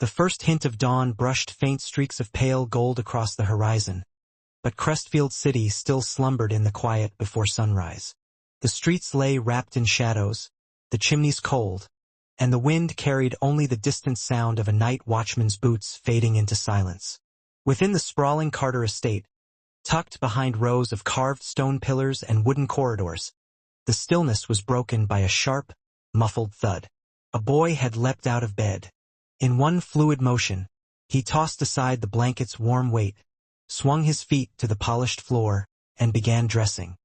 The first hint of dawn brushed faint streaks of pale gold across the horizon, but Crestfield City still slumbered in the quiet before sunrise. The streets lay wrapped in shadows, the chimneys cold, and the wind carried only the distant sound of a night watchman's boots fading into silence. Within the sprawling Carter estate, tucked behind rows of carved stone pillars and wooden corridors, the stillness was broken by a sharp, muffled thud. A boy had leapt out of bed. In one fluid motion, he tossed aside the blanket's warm weight, swung his feet to the polished floor, and began dressing.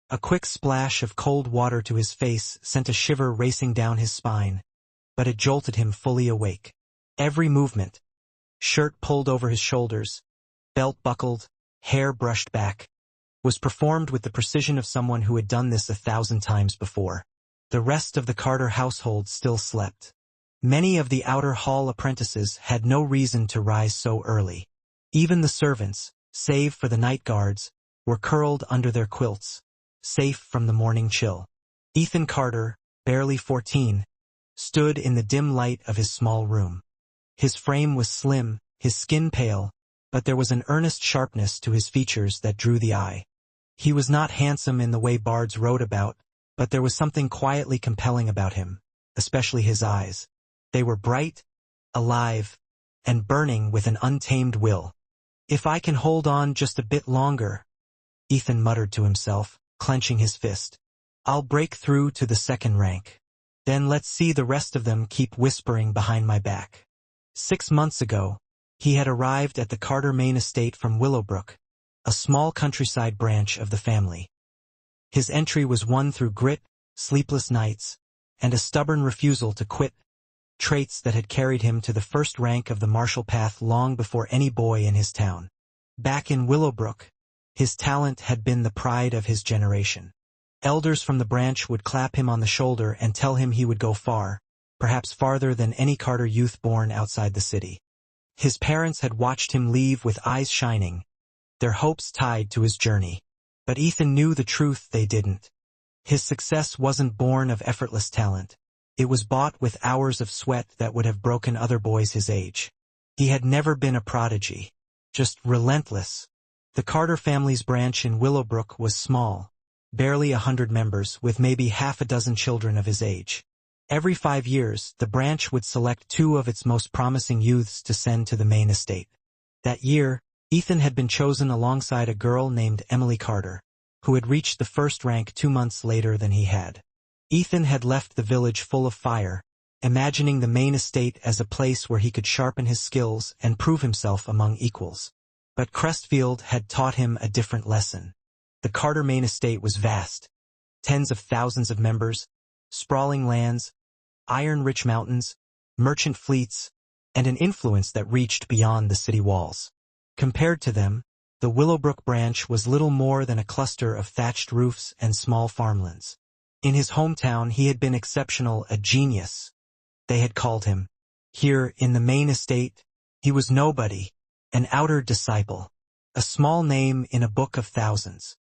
A quick splash of cold water to his face sent a shiver racing down his spine, but it jolted him fully awake. Every movement, shirt pulled over his shoulders, belt buckled, hair brushed back, was performed with the precision of someone who had done this 1,000 times before. The rest of the Carter household still slept. Many of the outer hall apprentices had no reason to rise so early. Even the servants, save for the night guards, were curled under their quilts, safe from the morning chill. Ethan Carter, barely 14, stood in the dim light of his small room. His frame was slim, his skin pale, but there was an earnest sharpness to his features that drew the eye. He was not handsome in the way bards wrote about, but there was something quietly compelling about him, especially his eyes. They were bright, alive, and burning with an untamed will. "If I can hold on just a bit longer," Ethan muttered to himself, clenching his fist, "I'll break through to the second rank. Then let's see the rest of them keep whispering behind my back." 6 months ago, he had arrived at the Carter Main estate from Willowbrook, a small countryside branch of the family. His entry was won through grit, sleepless nights, and a stubborn refusal to quit, traits that had carried him to the first rank of the martial path long before any boy in his town. Back in Willowbrook, his talent had been the pride of his generation. Elders from the branch would clap him on the shoulder and tell him he would go far, perhaps farther than any Carter youth born outside the city. His parents had watched him leave with eyes shining, their hopes tied to his journey. But Ethan knew the truth they didn't. His success wasn't born of effortless talent. It was bought with hours of sweat that would have broken other boys his age. He had never been a prodigy, just relentless. The Carter family's branch in Willowbrook was small, barely 100 members, with maybe half a dozen children of his age. Every 5 years, the branch would select 2 of its most promising youths to send to the main estate. That year, Ethan had been chosen alongside a girl named Emily Carter, who had reached the first rank 2 months later than he had. Ethan had left the village full of fire, imagining the main estate as a place where he could sharpen his skills and prove himself among equals. But Crestfield had taught him a different lesson. The Carter Main estate was vast, tens of thousands of members, sprawling lands, iron-rich mountains, merchant fleets, and an influence that reached beyond the city walls. Compared to them, the Willowbrook branch was little more than a cluster of thatched roofs and small farmlands. In his hometown he had been exceptional, a genius, they had called him. Here, in the main estate, he was nobody, an outer disciple, a small name in a book of thousands.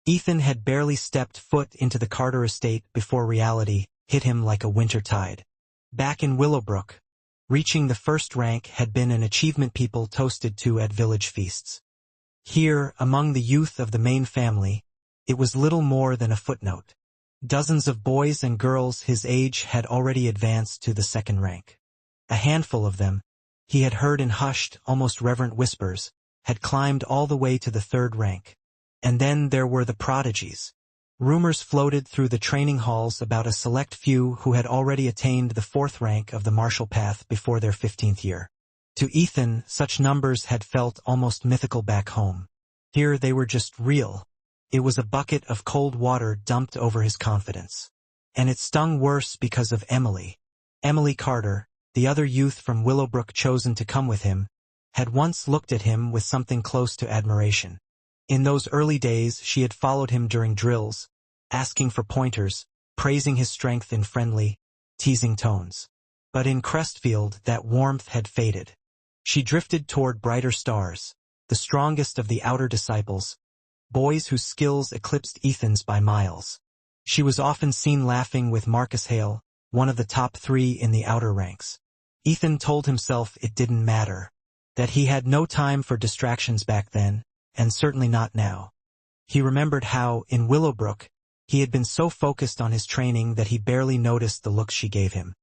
Ethan had barely stepped foot into the Carter estate before reality hit him like a winter tide. Back in Willowbrook, reaching the first rank had been an achievement people toasted to at village feasts. Here, among the youth of the main family, it was little more than a footnote. Dozens of boys and girls his age had already advanced to the second rank. A handful of them, he had heard in hushed, almost reverent whispers, had climbed all the way to the third rank. And then there were the prodigies. Rumors floated through the training halls about a select few who had already attained the fourth rank of the martial path before their 15th year. To Ethan, such numbers had felt almost mythical back home. Here they were just real. It was a bucket of cold water dumped over his confidence. And it stung worse because of Emily. Emily Carter, the other youth from Willowbrook chosen to come with him, had once looked at him with something close to admiration. In those early days she had followed him during drills, asking for pointers, praising his strength in friendly, teasing tones. But in Crestfield that warmth had faded. She drifted toward brighter stars, the strongest of the outer disciples, boys whose skills eclipsed Ethan's by miles. She was often seen laughing with Marcus Hale, one of the top 3 in the outer ranks. Ethan told himself it didn't matter, that he had no time for distractions back then, and certainly not now. He remembered how, in Willowbrook, he had been so focused on his training that he barely noticed the looks she gave him.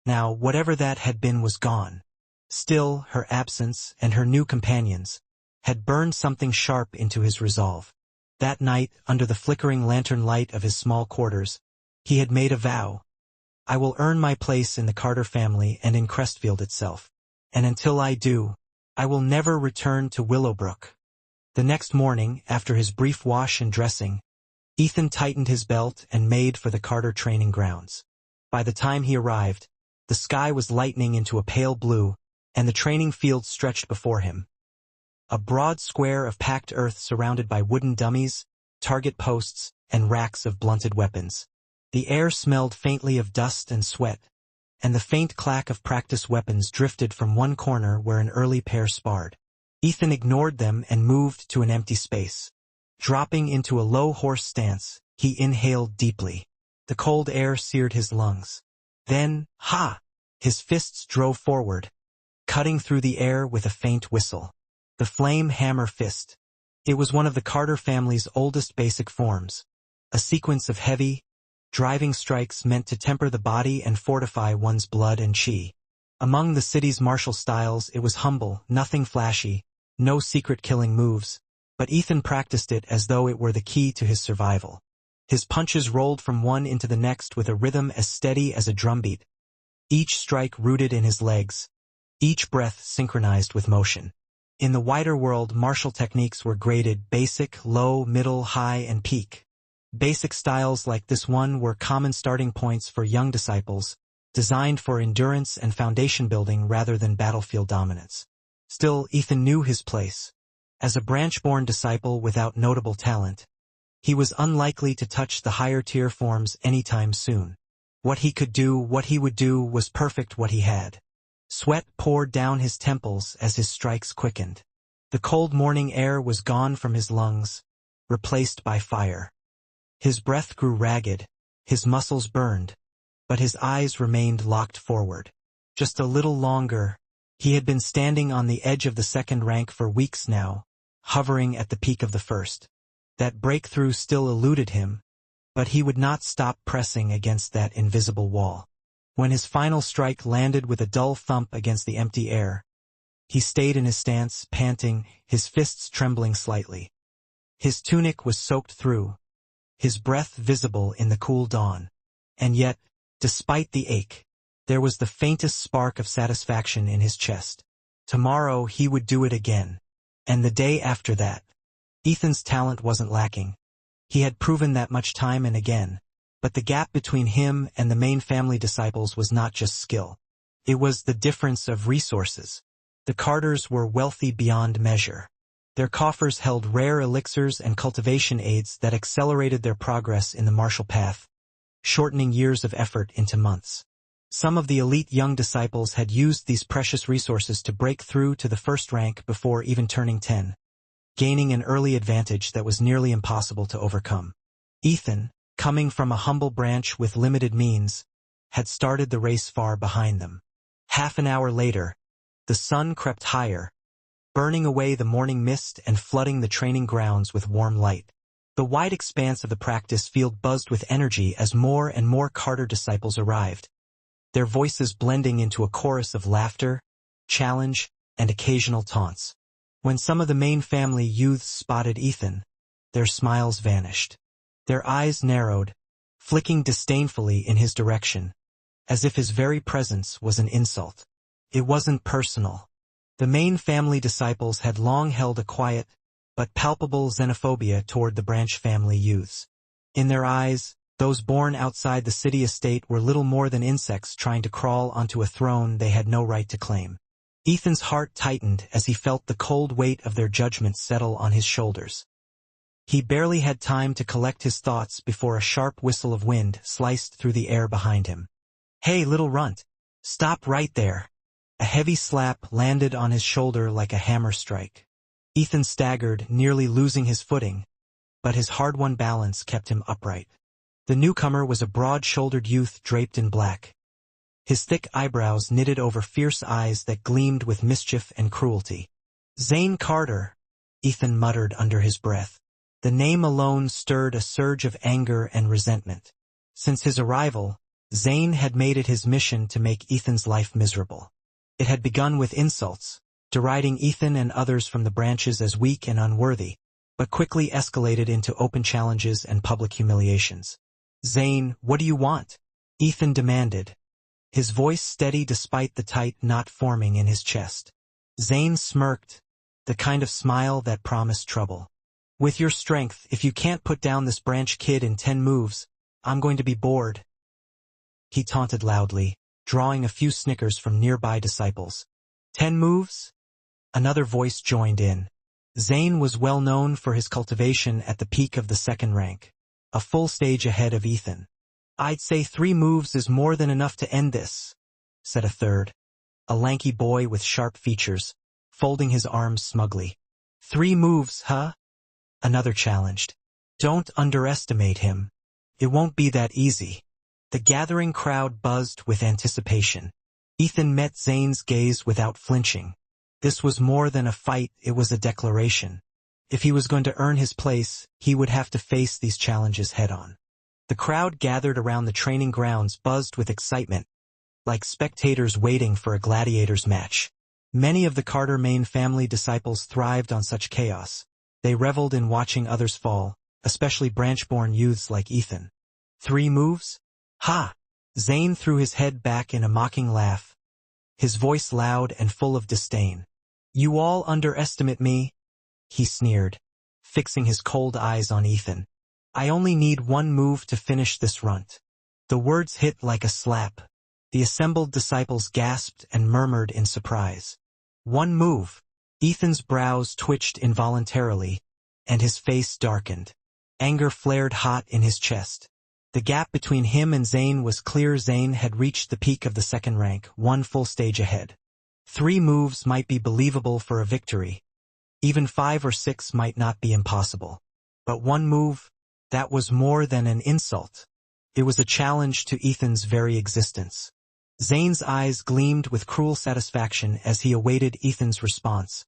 Now, whatever that had been was gone. Still, her absence, and her new companions, had burned something sharp into his resolve. That night, under the flickering lantern light of his small quarters, he had made a vow. I will earn my place in the Carter family and in Crestfield itself. And until I do, I will never return to Willowbrook. The next morning, after his brief wash and dressing, Ethan tightened his belt and made for the Carter training grounds. By the time he arrived, the sky was lightening into a pale blue, and the training field stretched before him. A broad square of packed earth surrounded by wooden dummies, target posts, and racks of blunted weapons. The air smelled faintly of dust and sweat, and the faint clack of practice weapons drifted from one corner where an early pair sparred. Ethan ignored them and moved to an empty space. Dropping into a low horse stance, he inhaled deeply. The cold air seared his lungs. Then, ha! His fists drove forward, cutting through the air with a faint whistle. The flame hammer fist. It was one of the Carter family's oldest basic forms, a sequence of heavy, driving strikes meant to temper the body and fortify one's blood and chi. Among the city's martial styles it was humble, nothing flashy, no secret killing moves, but Ethan practiced it as though it were the key to his survival. His punches rolled from one into the next with a rhythm as steady as a drumbeat, each strike rooted in his legs, each breath synchronized with motion. In the wider world, martial techniques were graded basic, low, middle, high, and peak. Basic styles like this one were common starting points for young disciples, designed for endurance and foundation building rather than battlefield dominance. Still, Ethan knew his place. As a branch-born disciple without notable talent, he was unlikely to touch the higher-tier forms anytime soon. What he would do was perfect what he had. Sweat poured down his temples as his strikes quickened. The cold morning air was gone from his lungs, replaced by fire. His breath grew ragged, his muscles burned, but his eyes remained locked forward. Just a little longer. He had been standing on the edge of the second rank for weeks now, hovering at the peak of the first. That breakthrough still eluded him, but he would not stop pressing against that invisible wall. When his final strike landed with a dull thump against the empty air, he stayed in his stance, panting, his fists trembling slightly. His tunic was soaked through, his breath visible in the cool dawn. And yet, despite the ache, there was the faintest spark of satisfaction in his chest. Tomorrow he would do it again. And the day after that. Ethan's talent wasn't lacking. He had proven that much time and again. But the gap between him and the main family disciples was not just skill. It was the difference of resources. The Carters were wealthy beyond measure. Their coffers held rare elixirs and cultivation aids that accelerated their progress in the martial path, shortening years of effort into months. Some of the elite young disciples had used these precious resources to break through to the first rank before even turning 10, gaining an early advantage that was nearly impossible to overcome. Ethan, coming from a humble branch with limited means, had started the race far behind them. Half an hour later, the sun crept higher, burning away the morning mist and flooding the training grounds with warm light. The wide expanse of the practice field buzzed with energy as more and more Carter disciples arrived, their voices blending into a chorus of laughter, challenge, and occasional taunts. When some of the main family youths spotted Ethan, their smiles vanished. Their eyes narrowed, flicking disdainfully in his direction, as if his very presence was an insult. It wasn't personal. The main family disciples had long held a quiet, but palpable xenophobia toward the branch family youths. In their eyes, those born outside the city estate were little more than insects trying to crawl onto a throne they had no right to claim. Ethan's heart tightened as he felt the cold weight of their judgment settle on his shoulders. He barely had time to collect his thoughts before a sharp whistle of wind sliced through the air behind him. "Hey, little runt! Stop right there!" A heavy slap landed on his shoulder like a hammer strike. Ethan staggered, nearly losing his footing, but his hard-won balance kept him upright. The newcomer was a broad-shouldered youth draped in black, his thick eyebrows knitted over fierce eyes that gleamed with mischief and cruelty. "Zane Carter," Ethan muttered under his breath. The name alone stirred a surge of anger and resentment. Since his arrival, Zane had made it his mission to make Ethan's life miserable. It had begun with insults, deriding Ethan and others from the branches as weak and unworthy, but quickly escalated into open challenges and public humiliations. "Zane, what do you want?" Ethan demanded, his voice steady despite the tight knot forming in his chest. Zane smirked, the kind of smile that promised trouble. "With your strength, if you can't put down this branch kid in 10 moves, I'm going to be bored," he taunted loudly, drawing a few snickers from nearby disciples. 10 moves? Another voice joined in. Zane was well known for his cultivation at the peak of the second rank, a full stage ahead of Ethan. "I'd say 3 moves is more than enough to end this," said a third, a lanky boy with sharp features, folding his arms smugly. "3 moves, huh?" Another challenged. "Don't underestimate him. It won't be that easy." The gathering crowd buzzed with anticipation. Ethan met Zane's gaze without flinching. This was more than a fight, it was a declaration. If he was going to earn his place, he would have to face these challenges head-on. The crowd gathered around the training grounds buzzed with excitement, like spectators waiting for a gladiators match. Many of the Carter Main family disciples thrived on such chaos. They reveled in watching others fall, especially branch-born youths like Ethan. 3 moves? Ha! Zane threw his head back in a mocking laugh, his voice loud and full of disdain. "You all underestimate me," he sneered, fixing his cold eyes on Ethan. "I only need 1 move to finish this runt." The words hit like a slap. The assembled disciples gasped and murmured in surprise. 1 move. Ethan's brows twitched involuntarily, and his face darkened. Anger flared hot in his chest. The gap between him and Zane was clear. Zane had reached the peak of the second rank, 1 full stage ahead. 3 moves might be believable for a victory. Even 5 or 6 might not be impossible. But 1 move? That was more than an insult. It was a challenge to Ethan's very existence. Zane's eyes gleamed with cruel satisfaction as he awaited Ethan's response,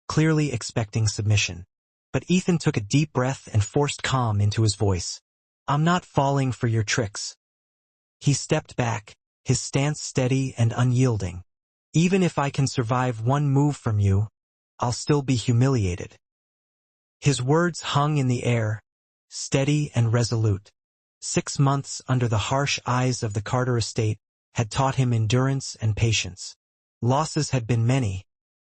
clearly expecting submission. But Ethan took a deep breath and forced calm into his voice. "I'm not falling for your tricks." He stepped back, his stance steady and unyielding. "Even if I can survive 1 move from you, I'll still be humiliated." His words hung in the air, steady and resolute. 6 months under the harsh eyes of the Carter estate had taught him endurance and patience. Losses had been many,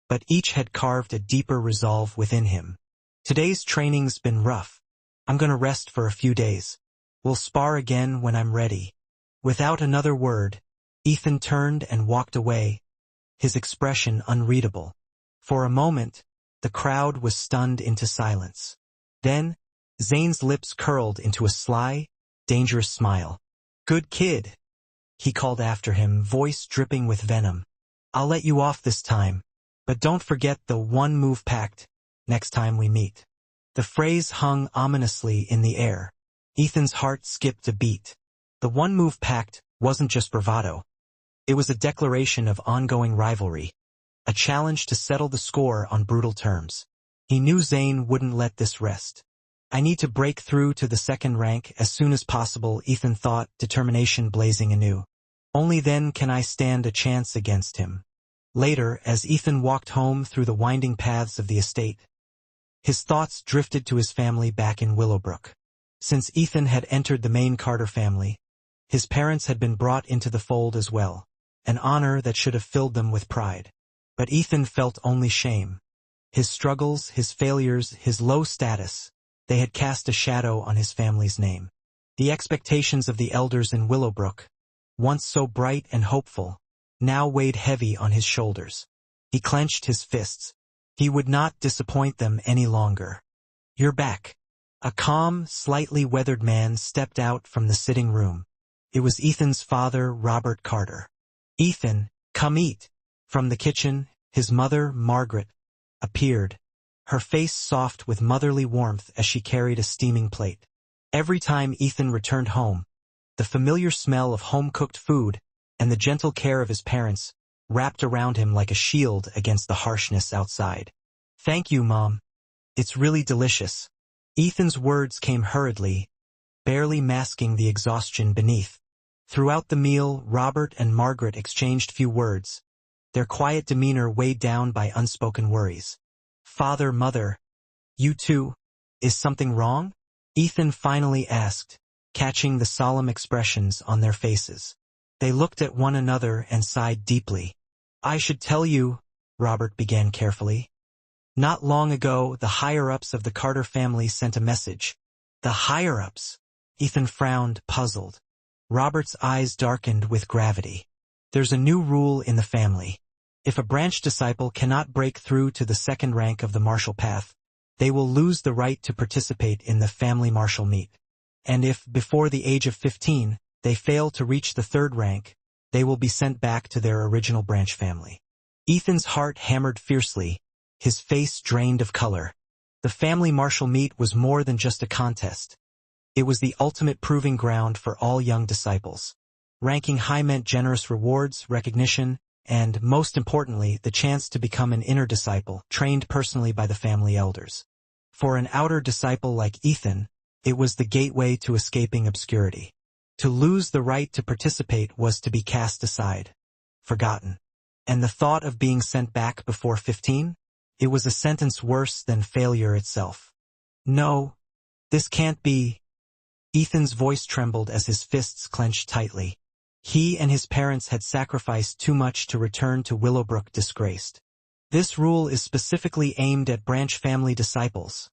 but each had carved a deeper resolve within him. "Today's training's been rough. I'm gonna rest for a few days. We'll spar again when I'm ready." Without another word, Ethan turned and walked away, his expression unreadable. For a moment, the crowd was stunned into silence. Then, Zane's lips curled into a sly, dangerous smile. "Good kid," he called after him, voice dripping with venom. "I'll let you off this time, but don't forget the 1 move pact next time we meet." The phrase hung ominously in the air. Ethan's heart skipped a beat. The 1 move pact wasn't just bravado. It was a declaration of ongoing rivalry, a challenge to settle the score on brutal terms. He knew Zane wouldn't let this rest. "I need to break through to the second rank as soon as possible," Ethan thought, determination blazing anew. "Only then can I stand a chance against him." Later, as Ethan walked home through the winding paths of the estate, his thoughts drifted to his family back in Willowbrook. Since Ethan had entered the main Carter family, his parents had been brought into the fold as well, an honor that should have filled them with pride. But Ethan felt only shame. His struggles, his failures, his low status, they had cast a shadow on his family's name. The expectations of the elders in Willowbrook, once so bright and hopeful, now weighed heavy on his shoulders. He clenched his fists. He would not disappoint them any longer. "You're back." A calm, slightly weathered man stepped out from the sitting room. It was Ethan's father, Robert Carter. "Ethan, come eat." From the kitchen, his mother, Margaret, appeared, her face soft with motherly warmth as she carried a steaming plate. Every time Ethan returned home, the familiar smell of home-cooked food and the gentle care of his parents wrapped around him like a shield against the harshness outside. "Thank you, Mom. It's really delicious." Ethan's words came hurriedly, barely masking the exhaustion beneath. Throughout the meal, Robert and Margaret exchanged few words, their quiet demeanor weighed down by unspoken worries. "Father, Mother, you too? Is something wrong?" Ethan finally asked, catching the solemn expressions on their faces. They looked at one another and sighed deeply. "I should tell you," Robert began carefully. "Not long ago, the higher-ups of the Carter family sent a message." "The higher-ups?" Ethan frowned, puzzled. Robert's eyes darkened with gravity. "There's a new rule in the family. If a branch disciple cannot break through to the second rank of the martial path, they will lose the right to participate in the family martial meet. And if, before the age of 15, they fail to reach the third rank, they will be sent back to their original branch family." Ethan's heart hammered fiercely, his face drained of color. The family martial meet was more than just a contest. It was the ultimate proving ground for all young disciples. Ranking high meant generous rewards, recognition, and, most importantly, the chance to become an inner disciple, trained personally by the family elders. For an outer disciple like Ethan, it was the gateway to escaping obscurity. To lose the right to participate was to be cast aside, forgotten. And the thought of being sent back before 15? It was a sentence worse than failure itself. "No, this can't be." Ethan's voice trembled as his fists clenched tightly. He and his parents had sacrificed too much to return to Willowbrook disgraced. "This rule is specifically aimed at branch family disciples,"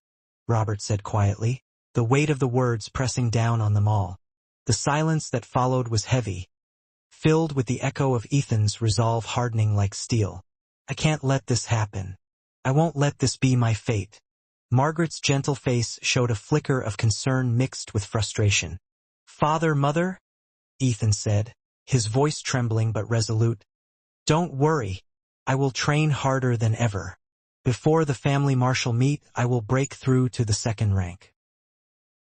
Robert said quietly, the weight of the words pressing down on them all. The silence that followed was heavy, filled with the echo of Ethan's resolve hardening like steel. "I can't let this happen. I won't let this be my fate." Margaret's gentle face showed a flicker of concern mixed with frustration. "Father, Mother," Ethan said, his voice trembling but resolute, "don't worry. I will train harder than ever. Before the family martial meet, I will break through to the second rank."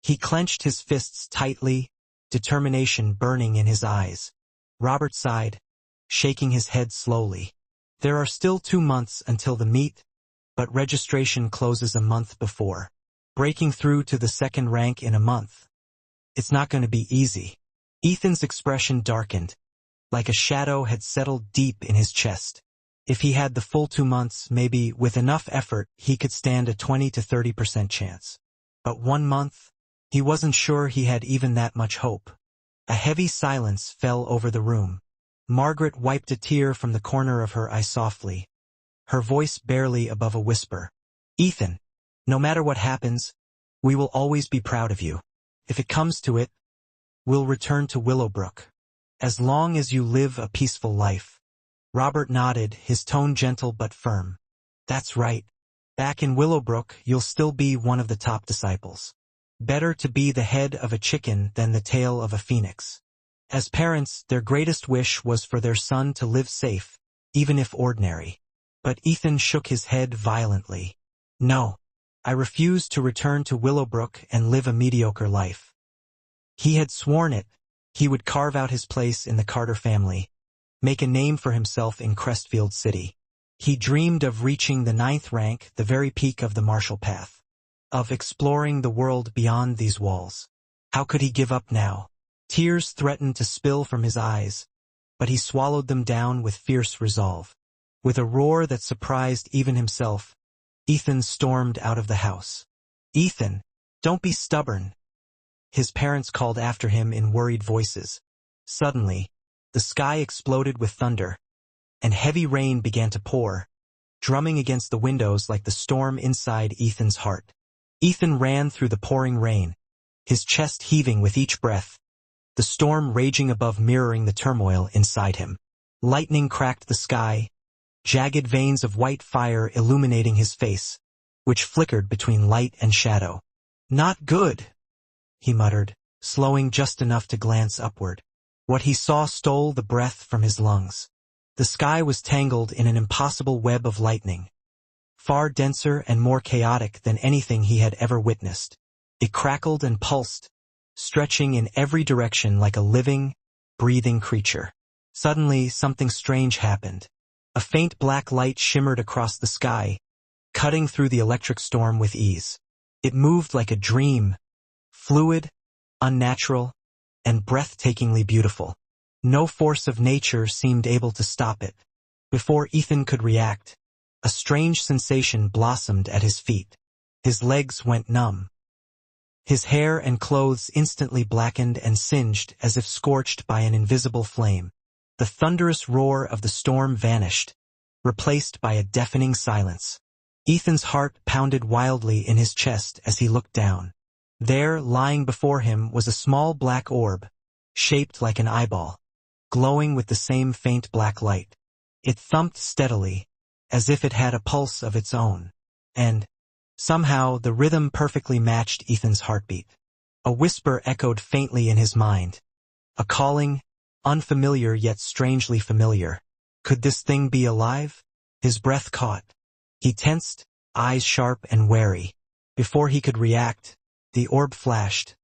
He clenched his fists tightly, determination burning in his eyes. Robert sighed, shaking his head slowly. "There are still 2 months until the meet, but registration closes a month before. Breaking through to the second rank in a month. It's not going to be easy." Ethan's expression darkened, like a shadow had settled deep in his chest. If he had the full 2 months, maybe, with enough effort, he could stand a 20 to 30% chance. But 1 month? He wasn't sure he had even that much hope. A heavy silence fell over the room. Margaret wiped a tear from the corner of her eye softly, her voice barely above a whisper. "Ethan, no matter what happens, we will always be proud of you. If it comes to it, we'll return to Willowbrook. As long as you live a peaceful life." Robert nodded, his tone gentle but firm. "That's right. Back in Willowbrook, you'll still be one of the top disciples. Better to be the head of a chicken than the tail of a phoenix." As parents, their greatest wish was for their son to live safe, even if ordinary. But Ethan shook his head violently. "No, I refuse to return to Willowbrook and live a mediocre life." He had sworn it. He would carve out his place in the Carter family, make a name for himself in Crestfield City. He dreamed of reaching the 9th rank, the very peak of the martial path, of exploring the world beyond these walls. How could he give up now? Tears threatened to spill from his eyes, but he swallowed them down with fierce resolve. With a roar that surprised even himself, Ethan stormed out of the house. "Ethan, don't be stubborn," his parents called after him in worried voices. Suddenly, the sky exploded with thunder, and heavy rain began to pour, drumming against the windows like the storm inside Ethan's heart. Ethan ran through the pouring rain, his chest heaving with each breath, the storm raging above mirroring the turmoil inside him. Lightning cracked the sky, jagged veins of white fire illuminating his face, which flickered between light and shadow. "Not good," he muttered, slowing just enough to glance upward. What he saw stole the breath from his lungs. The sky was tangled in an impossible web of lightning, far denser and more chaotic than anything he had ever witnessed. It crackled and pulsed, stretching in every direction like a living, breathing creature. Suddenly, something strange happened. A faint black light shimmered across the sky, cutting through the electric storm with ease. It moved like a dream, fluid, unnatural, and breathtakingly beautiful. No force of nature seemed able to stop it. Before Ethan could react, a strange sensation blossomed at his feet. His legs went numb. His hair and clothes instantly blackened and singed as if scorched by an invisible flame. The thunderous roar of the storm vanished, replaced by a deafening silence. Ethan's heart pounded wildly in his chest as he looked down. There, lying before him, was a small black orb, shaped like an eyeball, glowing with the same faint black light. It thumped steadily, as if it had a pulse of its own. And, somehow, the rhythm perfectly matched Ethan's heartbeat. A whisper echoed faintly in his mind. A calling, unfamiliar yet strangely familiar. Could this thing be alive? His breath caught. He tensed, eyes sharp and wary. Before he could react, the orb flashed,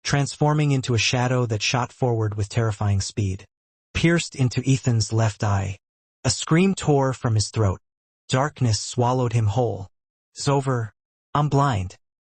transforming into a shadow that shot forward with terrifying speed. Pierced into Ethan's left eye. A scream tore from his throat. Darkness swallowed him whole. "It's over. I'm blind."